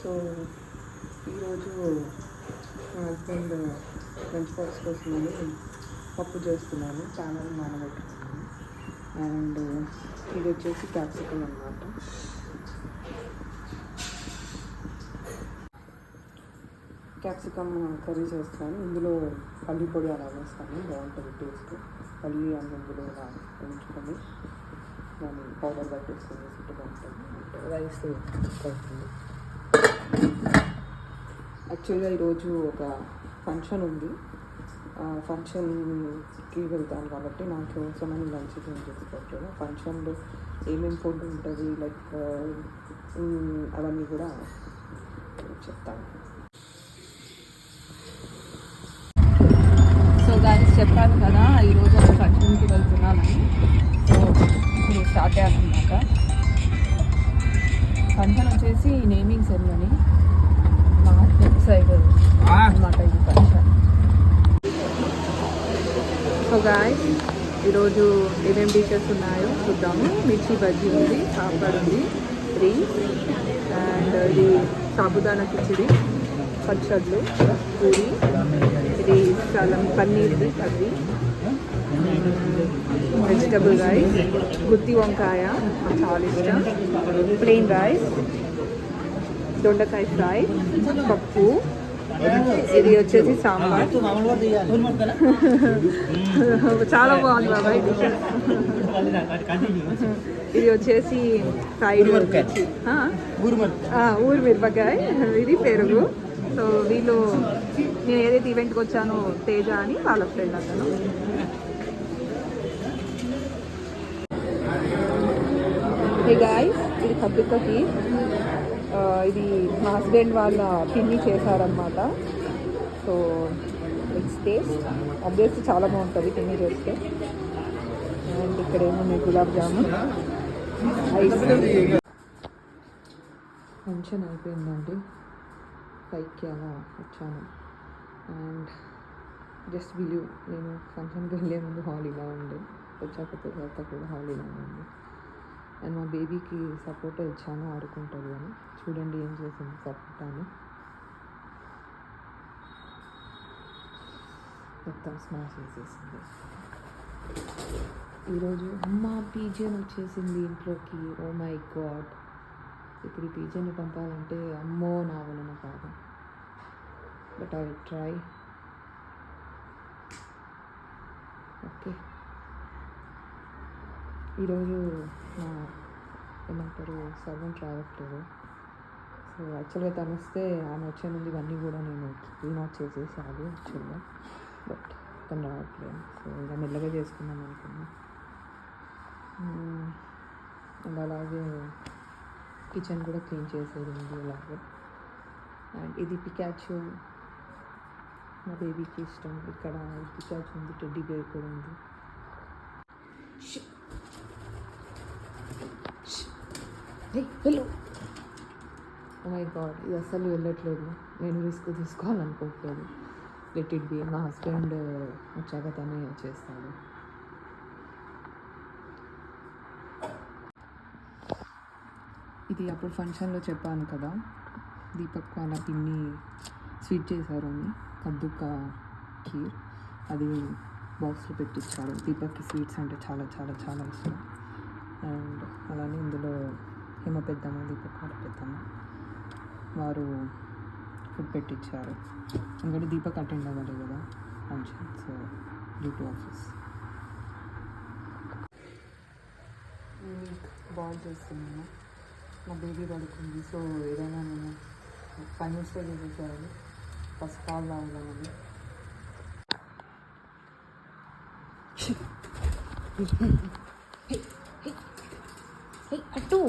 So ఈరోజు మా husband lunch box కోసమని పప్పు చేస్తున్నాను, చాలా నానబెట్టుకున్నాను. అండ్ ఇది వచ్చేసి క్యాప్సికమ్ అన్నమాట. క్యాప్సికమ్ కర్రీ చేస్తాను, ఇందులో పల్లి పొడి అలా వేస్తాను, బాగుంటుంది టేస్ట్. పల్లి అందులో ఇలా ఉంచుకొని దాన్ని పౌడర్ పట్టేసుకొని వేసుకుంటే బాగుంటుంది. రైస్ అవుతుంది. యాక్చువల్గా ఈరోజు ఒక ఫంక్షన్ ఉంది, ఫంక్షన్కి వెళ్తాను కాబట్టి నా కోసమని లంచ్ చేసుకోవట్లేదు. ఫంక్షన్లో ఏమేమి ఫుడ్ ఉంటుంది లైక్ అవన్నీ కూడా చెప్తాను. సో గాయస్, చెప్పాను కదా ఈరోజు ఒక ఫంక్షన్కి వెళ్తున్నానని. సో ఇప్పుడు స్టార్ట్ అయ్యాక ఫంక్షన్ వచ్చేసి నేమింగ్ సెరమనీ మా లెఫ్ట్ సైడ్ అన్నమాట ఇది ఫంక్షన్. సో గాయస్, ఈరోజు ఏమేమి డిషెస్ ఉన్నాయో చూద్దాము. మిర్చి బజ్జీ ఉంది, సాంబార్ ఉంది, రైస్ అండ్ ఇది సాబుదానా కిచిడి, పచ్చళ్ళు, పూరి, ఇది పన్నీర్ది కర్రీ, వెజిటబుల్ రైస్, గుత్తి వంకాయ నాకు చాలా ఇష్టం, ప్లెయిన్ రైస్, దొండకాయ ఫ్రై, పప్పు, ఇది వచ్చేసి సాంబార్. చాలా బాగుంది బాబాయ్ డిషెస్. ఇది వచ్చేసి ఫ్రైడ్ ఊరి మిరపకాయ, ఇది పెరుగు. సో వీళ్ళు, నేను ఏదైతే ఈవెంట్కి వచ్చానో తేజ అని వాళ్ళ ఫ్రెండ్ అతను. హే గాయ్స్, ఇది కద్దుకా ఖీర్. ఇది మా హస్బెండ్ వాళ్ళ పిన్ని చేశారనమాట. సో ఇట్స్ టేస్ట్ ఆబ్వియస్లీ చాలా బాగుంటుంది పిన్ని చేస్తే. అండ్ ఇక్కడ ఏమున్నాయి, గులాబ్ జామున్, ఐస్. ఫంక్షన్ అయిపోయిందండి, పైకి అలా వచ్చాను. అండ్ జస్ట్ బిలీవ్, నేను ఫంక్షన్కి వెళ్ళే ముందు హాలీగా ఉండే, వచ్చాక తర్వాత కూడా హాలీగా ఉంది. అండ్ మా బేబీకి సపోర్ట్ ఇచ్చాను, ఆడుకుంటుంది అని. చూడండి ఏం చేసింది సపోర్ట్ అని, మొత్తం స్మాష్ చేసేసింది. ఈరోజు అమ్మ పీజన్ వచ్చేసింది ఇంట్లోకి. ఓ మై గాడ్, ఇప్పుడు ఈ పీజన్ని పంపాలంటే అమ్మో నా వలన కాదు, but I will try. Okay, ఈరోజు నా ఏమంటారు సర్వెంట్ రావట్లేదు. సో యాక్చువల్గా తను వస్తే ఆమె వచ్చే ముందు ఇవన్నీ కూడా నేను రీనాట్ చేసేసాను యాక్చువల్గా, బట్ తను రావట్లేదు. సో ఇలా మెల్లగా చేసుకుందాం అనుకున్నాను. అండ్ అలాగే కిచెన్ కూడా క్లీన్ చేసేది ఉంది అలాగే. అండ్ ఇది పికాచు, మా బేబీకి ఇష్టం. ఇక్కడ పికాచు ఉంది, టెడ్డీ బేర్ కూడా ఉంది. హలో, ఓ మై గాడ్, ఇది అసలు వెళ్ళట్లేదు. నేను రిస్క్ తీసుకోవాలనుకోవట్లేదు. లెట్ ఇట్ బి, మా హస్బెండ్ వచ్చాక తనే చేస్తాడు. ఇది అప్పుడు ఫంక్షన్లో చెప్పాను కదా, దీపక్ వాళ్ళ పిన్ని స్వీట్ చేశారు అని, కద్దుకా ఖీర్. అది బాక్స్లో పెట్టించారు. దీపక్కి స్వీట్స్ అంటే చాలా చాలా చాలా ఇష్టం. అండ్ అలానే ఇందులో హిమ పెద్దమ్మ, దీపక్ వాళ్ళ పెద్దమ్మ వారు ఫుడ్ పెట్టించారు. ఎందుకంటే దీపక్ అటెండ్ అవ్వాలి కదా function, so due to office. Ball చేస్తున్నాను, మా బేబీ పడుకుంది. సో ఏదైనా నేను ఫైనల్ స్టేజ్ చేసేయాలి, ఫస్ట్ కాల్ రావాలని. అటు